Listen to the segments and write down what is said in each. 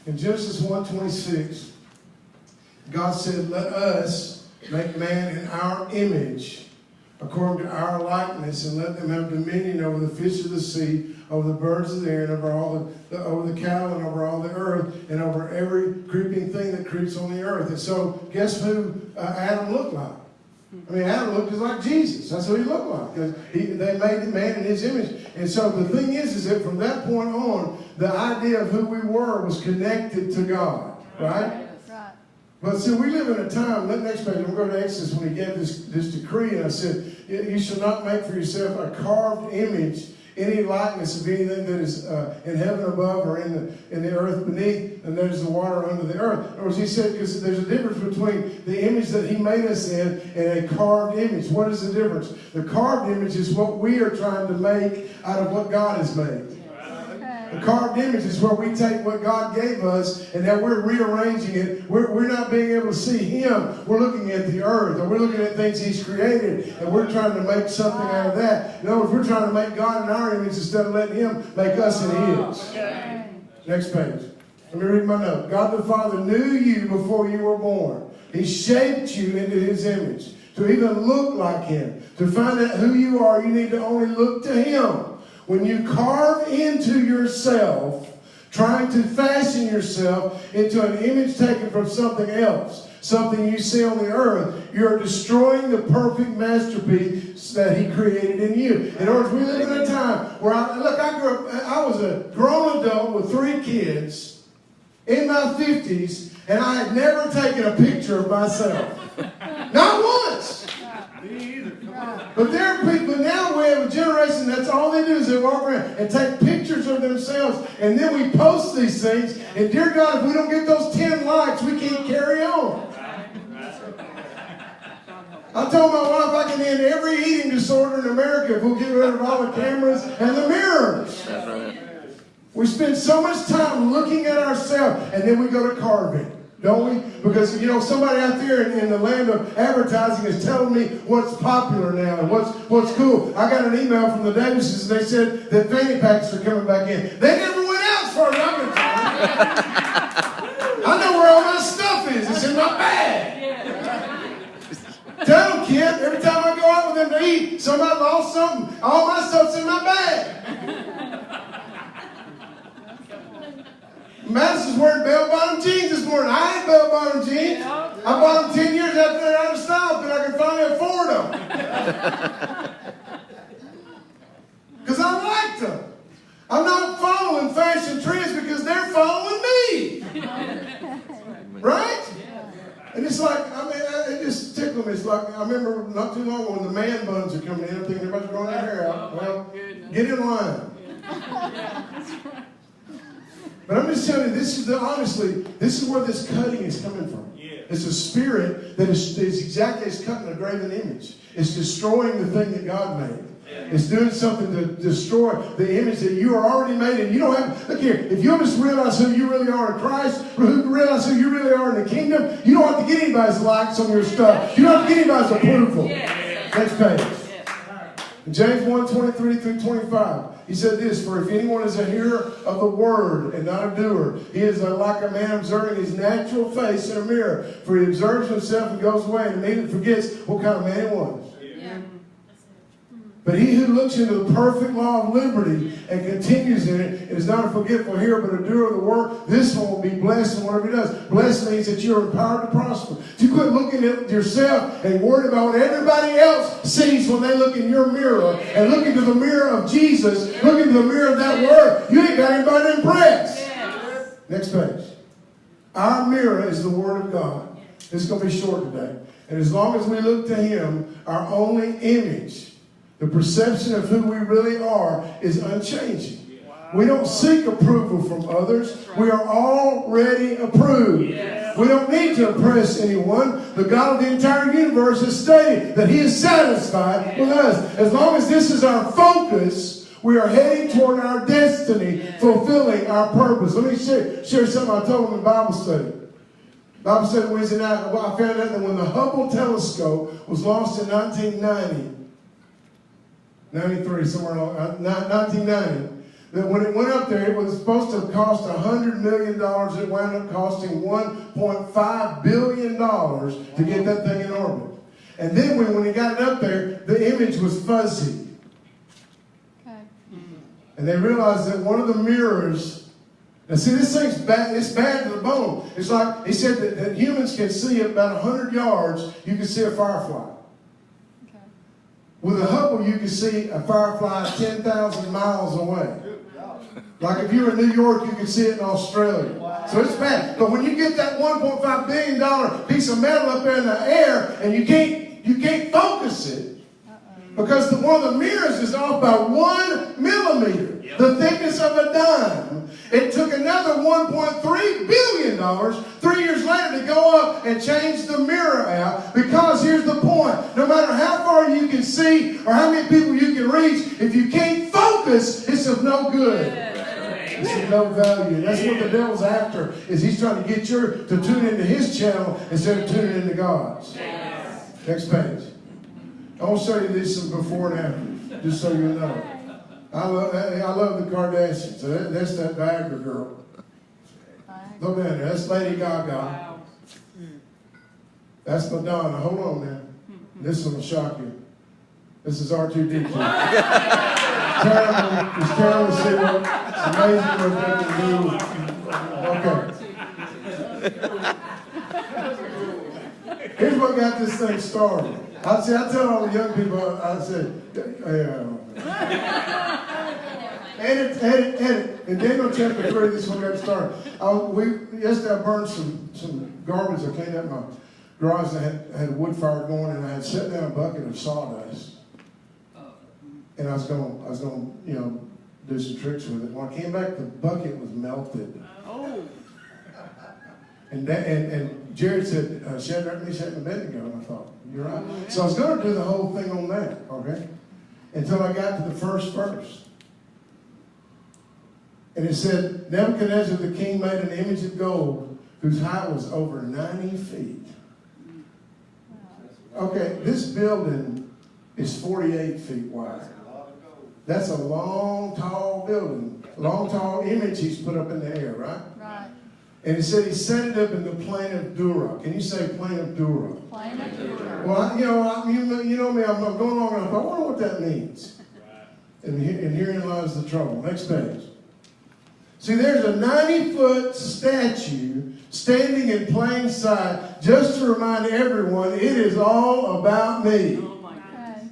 In Genesis 1:26, God said, let us make man in our image, according to our likeness, and let them have dominion over the fish of the sea, over the birds of the air, and over the cattle, and over all the earth, and over every creeping thing that creeps on the earth. And so, guess who Adam looked like? I mean, Adam looked just like Jesus. That's what he looked like. Because they made the man in his image. And so the thing is that from that point on, the idea of who we were was connected to God. Right? But see, we live in a time, next page, we'll go to Exodus when he gave this decree, and I said, you shall not make for yourself a carved image, any likeness of anything that is in heaven above or in the earth beneath, and there's the water under the earth. In other words, he said, because there's a difference between the image that he made us in and a carved image. What is the difference? The carved image is what we are trying to make out of what God has made. The carved image is where we take what God gave us and now we're rearranging it. We're not being able to see Him. We're looking at the earth, or we're looking at things He's created, and we're trying to make something out of that. In other words, we're trying to make God in our image instead of letting Him make us in His. Okay. Next page. Let me read my note. God the Father knew you before you were born. He shaped you into His image to even look like Him. To find out who you are, you need to only look to Him. When you carve into yourself, trying to fashion yourself into an image taken from something else, something you see on the earth, you're destroying the perfect masterpiece that He created in you. In other words, we live in a time where I was a grown adult with 3 kids in my 50s, and I had never taken a picture of myself. Not once. But there are people, now we have a generation that's all they do is they walk around and take pictures of themselves, and then we post these things, and dear God, if we don't get those 10 likes, we can't carry on. I told my wife I can end every eating disorder in America if we'll get rid of all the cameras and the mirrors. That's right. We spend so much time looking at ourselves, and then we go to carving. Don't we? Because, somebody out there in the land of advertising is telling me what's popular now and what's cool. I got an email from the Davises, and they said that fanny packs are coming back in. They never went out as far as I'm concerned. I know where all my stuff is. It's in my bag. Tell them, kid, every time I go out with them to eat, somebody lost something. All my stuff's in my bag. Madison's wearing bell-bottom jeans this morning. I ain't bell-bottom jeans. I bought them 10 years after they're out of style, but I can finally afford them. Because I liked them. I'm not following fashion trends because they're following me. Right? And it's like, it just tickled me. It's like, I remember not too long ago when the man buns are coming in, I'm thinking everybody's growing their hair out. Well, get in line. But I'm just telling you, this is where this cutting is coming from. Yeah. It's a spirit that is exactly as cutting a graven image. It's destroying the thing that God made. Yeah. It's doing something to destroy the image that you are already made. And you don't have, look here, if you just realize who you really are in Christ, realize who you really are in the kingdom, you don't have to get anybody's likes on your stuff. You don't have to get anybody's approval. Yeah. Next page. In James 1:23-25, he said this, for if anyone is a hearer of the word and not a doer, he is like a man observing his natural face in a mirror. For he observes himself and goes away and immediately forgets what kind of man he was. Yeah. But he who looks into the perfect law of liberty and continues in it and is not a forgetful hearer but a doer of the word, this one will be blessed in whatever he does. Blessed means that you are empowered to prosper. If you quit looking at yourself and worried about what everybody else sees when they look in your mirror and look into the mirror of Jesus, look into the mirror of that word, you ain't got anybody to impress. Yes. Next page. Our mirror is the word of God. This is going to be short today. And as long as we look to Him, our only image, the perception of who we really are, is unchanging. Wow. We don't seek approval from others. We are already approved. Yes. We don't need to impress anyone. The God of the entire universe has stated that He is satisfied with us. As long as this is our focus, we are heading toward our destiny, fulfilling our purpose. Let me share something I told them in Bible study. Bible study Wednesday night, I found out that when the Hubble telescope was launched in 1990, 93, somewhere along, 1990, that when it went up there, it was supposed to cost $100 million. It wound up costing $1.5 billion to get that thing in orbit. And then when it got it up there, the image was fuzzy. Okay. And they realized that one of the mirrors, now see, this thing's bad, it's bad to the bone. It's like, he said that humans can see at about 100 yards, you can see a firefly. Okay. With a Hubble, you can see a firefly 10,000 miles away. Like if you were in New York, you can see it in Australia. Wow. So it's bad. But when you get that $1.5 billion piece of metal up there in the air and you can't focus it because one of the mirrors is off by 1 millimeter, the thickness of a dime. It took another $1.3 billion 3 years later to go up and change the mirror out, because here's the point. No matter how far you can see or how many people you can reach, if you can't focus, it's of no good. It's of no value. That's what the devil's after, is he's trying to get you to tune into his channel instead of tuning into God's. Next page. I want to show you this some before and after, just so you know. I love the Kardashians. That's that Viagra girl. Look down there. That's Lady Gaga. Wow. That's Madonna. Hold on now. This one will shock you. This is R2D2. Terrible. It's terrible to see what. It's amazing what they can do. Okay. Here's what got this thing started. I tell all the young people, I said, edit. In Daniel chapter 3, this is what got started. Yesterday I burned some garbage. I cleaned up my garage. I had a wood fire going, and I had set down a bucket of sawdust. And I was going to, do some tricks with it. When I came back, the bucket was melted. Oh. And Jared said, Shadrach, Meshach, and Abednego. And I thought, you're right. So I was going to do the whole thing on that, okay? Until I got to the first verse. And it said, Nebuchadnezzar the king made an image of gold whose height was over 90 feet. Okay, this building is 48 feet wide. That's a long, tall building. Long, tall image he's put up in the air, right? Right. And he said he set it up in the plain of Dura. Can you say plain of Dura? Plain of Dura. Well, you know me, I'm going along and I thought, I wonder what that means. And herein lies the trouble. Next page. See, there's a 90-foot statue standing in plain sight just to remind everyone it is all about me. Okay.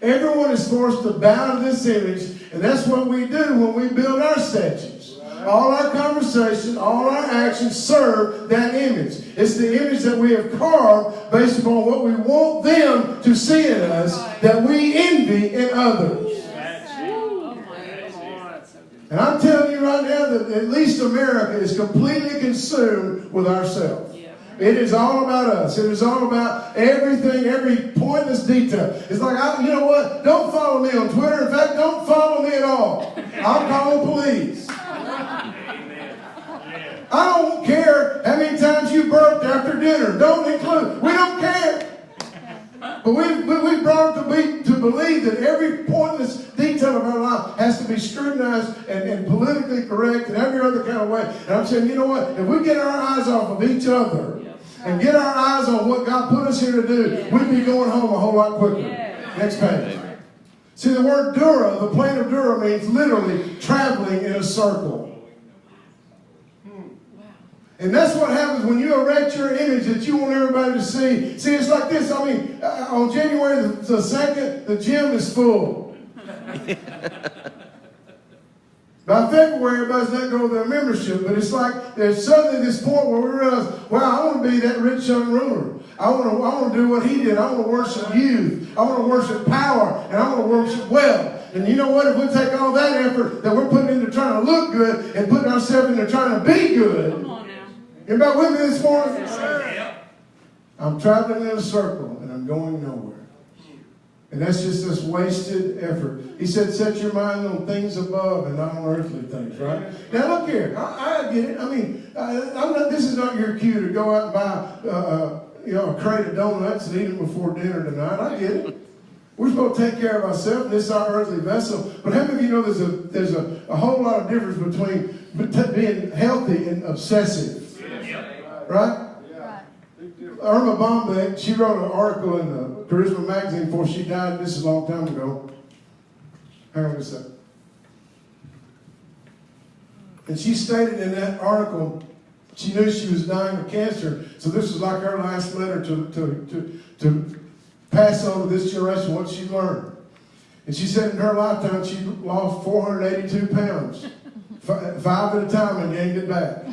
Everyone is forced to bow to this image, and that's what we do when we build our statues. All our conversation, all our actions serve that image. It's the image that we have carved based upon what we want them to see in us, that we envy in others. And I'm telling you right now that at least America is completely consumed with ourselves. It is all about us. It is all about everything, every pointless detail. It's like, you know what? Don't follow me on Twitter. In fact, don't follow me at all. I'll call the police. I don't care how many times you burped after dinner. Don't include. We don't care. But we brought up to believe that every pointless detail of our life has to be scrutinized and politically correct and every other kind of way. And I'm saying, you know what? If we get our eyes off of each other and get our eyes on what God put us here to do, we'd be going home a whole lot quicker. Next page. See, the word Dura, the plain of Dura, means literally traveling in a circle. And that's what happens when you erect your image that you want everybody to see. See, it's like this. I mean, on January the 2nd, the gym is full. By February, everybody's let go of their membership. But it's like there's suddenly this point where we realize, wow, I want to be that rich young ruler. I want to do what he did. I want to worship youth. I want to worship power. And I want to worship wealth. And you know what? If we take all that effort that we're putting into trying to look good and putting ourselves into trying to be good. Anybody with me this morning? Yes, I'm traveling in a circle and I'm going nowhere. And that's just this wasted effort. He said, set your mind on things above and not on earthly things, right? Now look here. I get it. I mean, this is not your cue to go out and buy a crate of donuts and eat them before dinner tonight. I get it. We're supposed to take care of ourselves, and this is our earthly vessel. But how many of you know there's a whole lot of difference between being healthy and obsessive? Right? Right. Irma Bombeck, she wrote an article in the Charisma magazine before she died. This is a long time ago. Hang on a second. And she stated in that article, she knew she was dying of cancer. So this was like her last letter to pass on to this generation what she learned. And she said in her lifetime she lost 482 pounds, 5 at a time, and gained it back.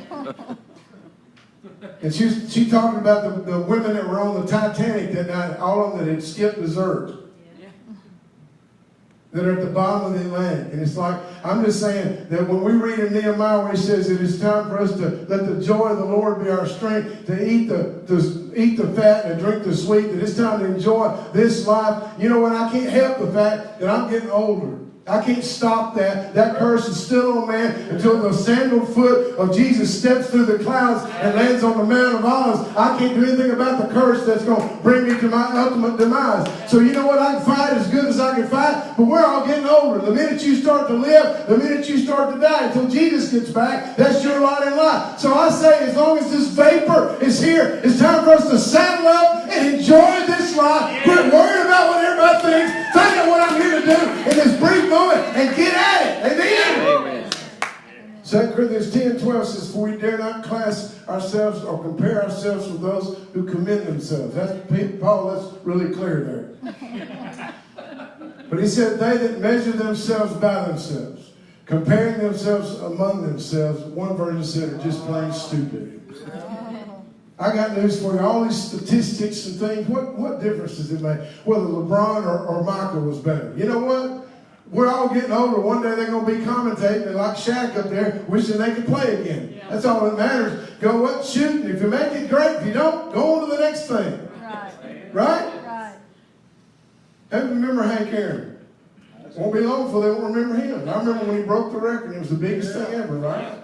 And she talking about the women that were on the Titanic that night, all of them that had skipped dessert, that are at the bottom of the Atlantic. And it's like, I'm just saying that when we read in Nehemiah where he says it is time for us to let the joy of the Lord be our strength, to eat the fat and drink the sweet, that it's time to enjoy this life. You know what? I can't help the fact that I'm getting older. I can't stop that. That curse is still on man until the sandaled foot of Jesus steps through the clouds and lands on the Mount of Olives. I can't do anything about the curse that's going to bring me to my ultimate demise. So you know what? I can fight as good as I can fight, but we're all getting older. The minute you start to live, the minute you start to die, until Jesus gets back, that's your lot in life. So I say, as long as this vapor is here, it's time for us to saddle up and enjoy this life. Quit worrying about what everybody thinks. Find out what I'm here to do in this brief moment and get at it. Amen. 2 Corinthians 10:12 says, for we dare not class ourselves or compare ourselves with those who commend themselves. That's Paul, that's really clear there. But he said, they that measure themselves by themselves, comparing themselves among themselves, one version said, are just plain stupid. I got news for you. All these statistics and things, what difference does it make whether LeBron or Michael was better? You know what? We're all getting older. One day they're going to be commentating and like Shaq up there, wishing they could play again. Yeah. That's all that matters. Go what? Shooting. If you make it, great. If you don't, go on to the next thing. Right? Right. Hey, remember Hank Aaron? Won't be long before they won't remember him. I remember when he broke the record. It was the biggest thing ever, right?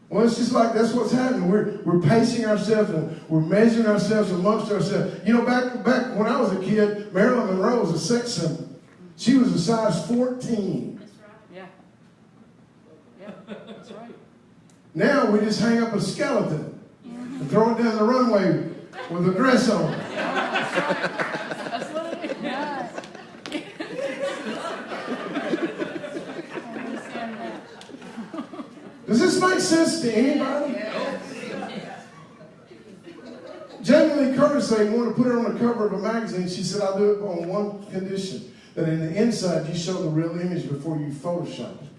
Well, it's just like that's what's happening. We're pacing ourselves and we're measuring ourselves amongst ourselves. You know, back when I was a kid, Marilyn Monroe was a sex symbol. She was a size 14. That's right. Yeah, that's right. Now we just hang up a skeleton and throw it down the runway with a dress on. That's what it is. Right. I understand that. Does this make sense to anybody? Jamie Lee Curtis said, wanted to put her on the cover of a magazine. She said, I'll do it on one condition. That in the inside you show the real image before you Photoshop it.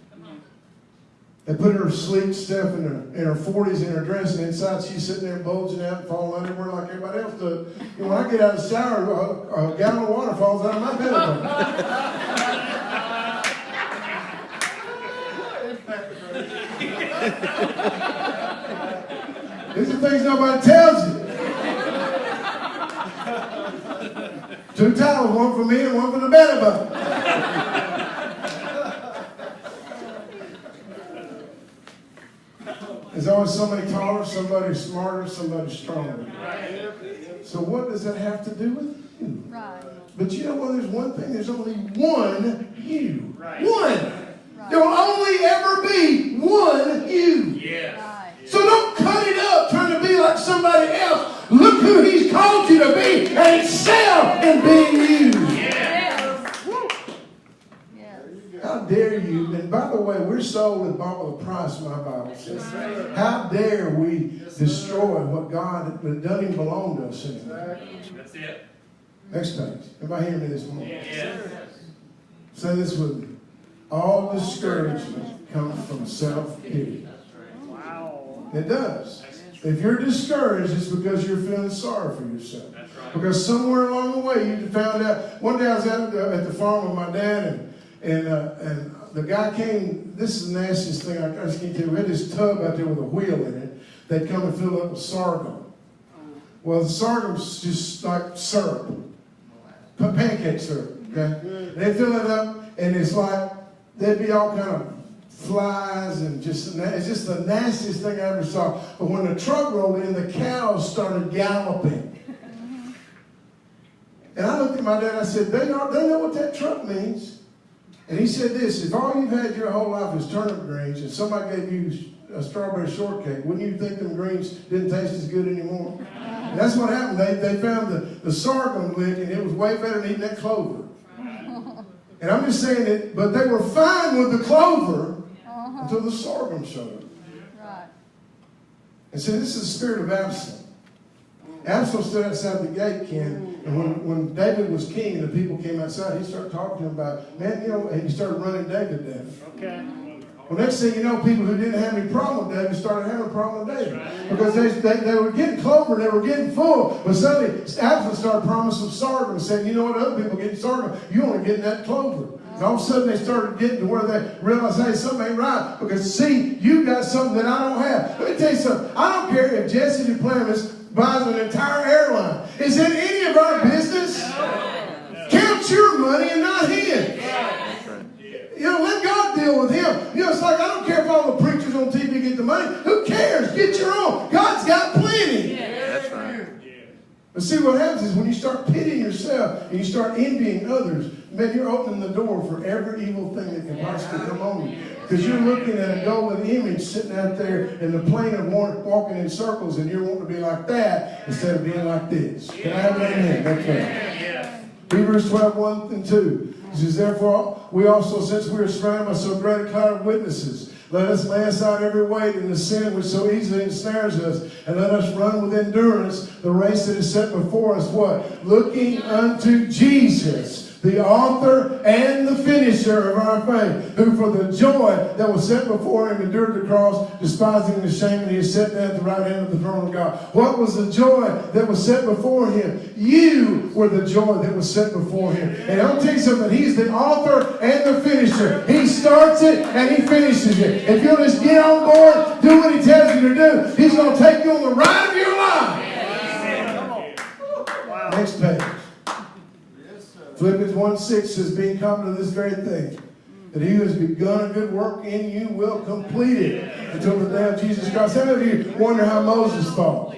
They put her sleek stuff in her 40s in her dress, and inside she's sitting there bulging out and falling underwear like everybody else does. And when I get out of the shower, a gallon of water falls out of my belly. These are things nobody tells you. 2 towels, one for me and one for the belly button. There's always somebody taller, somebody smarter, somebody stronger. So what does that have to do with you? Right. But you know what? There's one thing. There's only one you. Right. One. Right. There will only ever be one you. Yes. Right. So don't cut it up trying to be like somebody else. Look who he's called you to be and excel in being you. Yes. Yes. How dare you? And by the way, we're sold and bought with a price, my Bible says. How dare we destroy what God doesn't even belong to us anymore? That's it. Next page. Everybody hear me this morning? Yes. Say this with me. All discouragement comes from self-pity. Wow. It does. If you're discouraged, it's because you're feeling sorry for yourself. That's right. Because somewhere along the way you found out. One day I was out at the farm with my dad, and the guy came. This is the nastiest thing I just can't tell you. We had this tub out there with a wheel in it. They'd come and fill it up with sorghum. Well, the sorghum's just like syrup, pancake syrup. Okay, they fill it up, and it's like there'd be all kind of flies and it's just the nastiest thing I ever saw. But when the truck rolled in, the cows started galloping. And I looked at my dad and I said, they know what that truck means. And he said this, if all you've had your whole life is turnip greens and somebody gave you a strawberry shortcake, wouldn't you think them greens didn't taste as good anymore? And that's what happened. They found the sorghum lick, and it was way better than eating that clover. And I'm just saying that, but they were fine with the clover until the sorghum showed up. Right. And so this is the spirit of Absalom. Absalom stood outside the gate, Ken, and when David was king and the people came outside, he started talking to him about, man, and he started running David down. Okay. Well, next thing you know, people who didn't have any problem with David started having a problem with David. Because they were getting clover and they were getting full. But suddenly, Absalom started promising sorghum and saying, you know what, other people getting sorghum, you only getting that clover. And all of a sudden, they started getting to where they realized, hey, something ain't right. Because, see, you got something that I don't have. Let me tell you something. I don't care if Jesse Duplantis buys an entire airline. Is it any of our business? Count your money and not his. You know, let God deal with him. You know, it's like, I don't care if all the preachers on TV get the money. Who cares? Get your own. God's got plenty. That's right. But see, what happens is when you start pitying yourself and you start envying others, man, you're opening the door for every evil thing that can possibly come on you. Because you're looking at a golden image sitting out there in the plane of walking in circles, and you're wanting to be like that instead of being like this. Can I have an amen? That's right. Hebrews 12, 1 and 2. It says, therefore, we also, since we are surrounded by so great a cloud of witnesses, let us lay aside every weight and the sin which so easily ensnares us, and let us run with endurance the race that is set before us. What? Looking unto Jesus, the author and the finisher of our faith, who for the joy that was set before him endured the cross, despising the shame, and he is set down at the right hand of the throne of God. What was the joy that was set before him? You were the joy that was set before him. And I'll tell you something, he's the author and the finisher. He starts it and he finishes it. If you'll just get on board, do what he tells you to do, he's going to take you on the ride of your life. Next page. Philippians 1:6 says, being confident of this very thing, that he who has begun a good work in you will complete it until the day of Jesus Christ. Some of you wonder how Moses thought.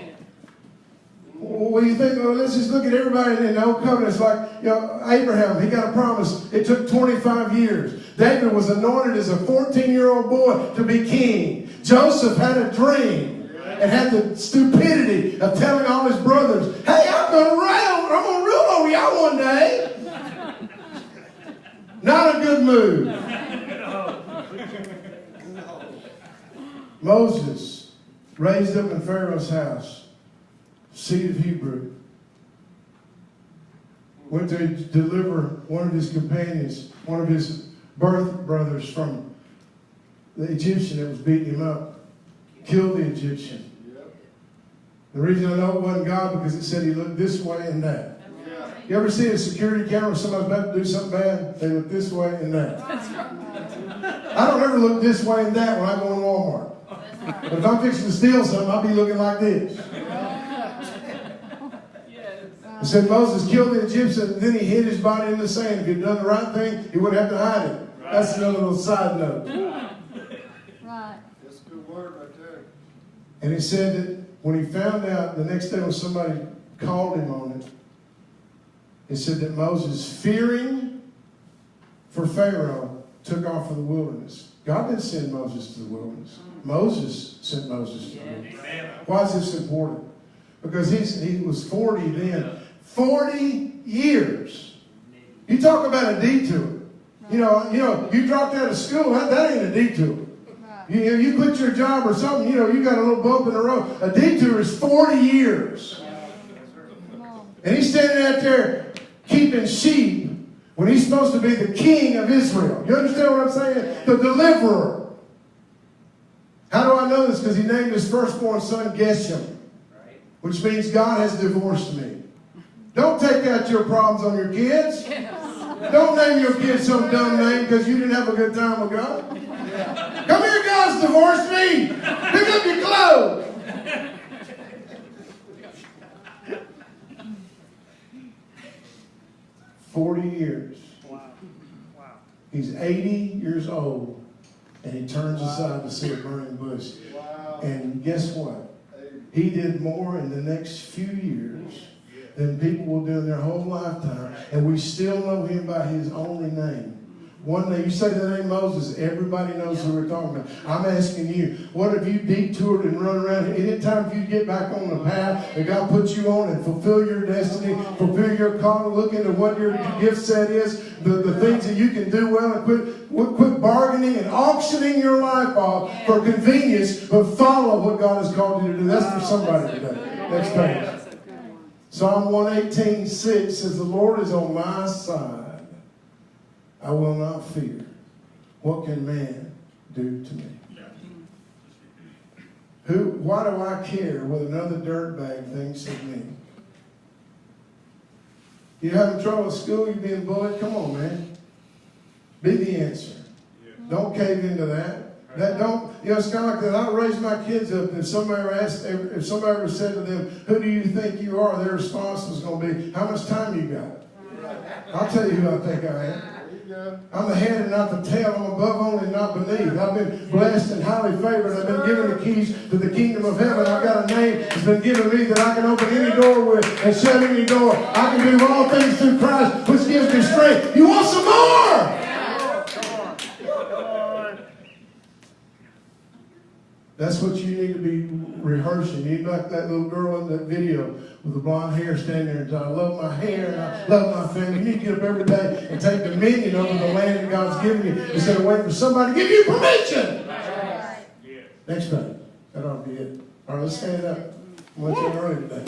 Well, you think, well, let's just look at everybody in the Old Covenant. It's like, you know, Abraham, he got a promise. It took 25 years. David was anointed as a 14-year-old boy to be king. Joseph had a dream and had the stupidity of telling all his brothers, hey, I'm going to rule over y'all one day. Not a good move. Moses, raised up in Pharaoh's house, seed of Hebrew, went to deliver one of his companions, one of his birth brothers from the Egyptian that was beating him up. Killed the Egyptian. The reason I know it wasn't God, because it said he looked this way and that. You ever see a security camera when somebody's about to do something bad? They look this way and that. I don't ever look this way and that when I go in Walmart. But if I'm fixing to steal something, I'll be looking like this. It said Moses killed the Egyptian, and then he hid his body in the sand. If he'd done the right thing, he wouldn't have to hide it. That's another little side note. Right. That's a good word right there. And he said that when he found out the next day when somebody called him on it, it said that Moses, fearing for Pharaoh, took off for the wilderness. God didn't send Moses to the wilderness. Moses sent Moses to the wilderness. Why is this important? Because he was 40 then. 40 years. You talk about a detour. You know, you dropped out of school, that ain't a detour. You quit your job or something, you got a little bump in the road. A detour is 40 years. And he's standing out there keeping sheep when he's supposed to be the king of Israel. You understand what I'm saying? The deliverer. How do I know this? Because he named his firstborn son Geshem, which means God has divorced me. Don't take out your problems on your kids. Don't name your kids some dumb name because you didn't have a good time with God. Come here, God's divorced me. Pick up your clothes. "40 years. Wow. Wow. He's 80 years old, and he turns aside to see a burning bush. Wow. And guess what? He did more in the next few years than people will do in their whole lifetime. And we still know him by his only name. One day, you say the name Moses, everybody knows who we're talking about. I'm asking you, what have you detoured and run around? Anytime you get back on the path that God puts you on and fulfill your destiny, fulfill your calling, look into what your gift set is, the things that you can do well, and quit bargaining and auctioning your life off for convenience, but follow what God has called you to do. That's for somebody today. Next page. Psalm 118:6 says, the Lord is on my side. I will not fear. What can man do to me? Why do I care what another dirtbag thinks of me? You having trouble at school? You being bullied? Come on, man. Be the answer. Don't cave into that. It's kind of like that. I raise my kids up, and if somebody ever said to them, who do you think you are? Their response was going to be, how much time you got? I'll tell you who I think I am. I'm the head and not the tail. I'm above only and not beneath. I've been blessed and highly favored. I've been given the keys to the kingdom of heaven. I've got a name that's been given me that I can open any door with and shut any door. I can do all things through Christ, which gives me strength. You want some more? That's what you need to be rehearsing. You need like that little girl in that video with the blonde hair standing there and saying, I love my hair and I love my family. You need to get up every day and take dominion over the land that God's given you instead of waiting for somebody to give you permission. Next time. That ought to be it. All right, let's stand up. I want you early today.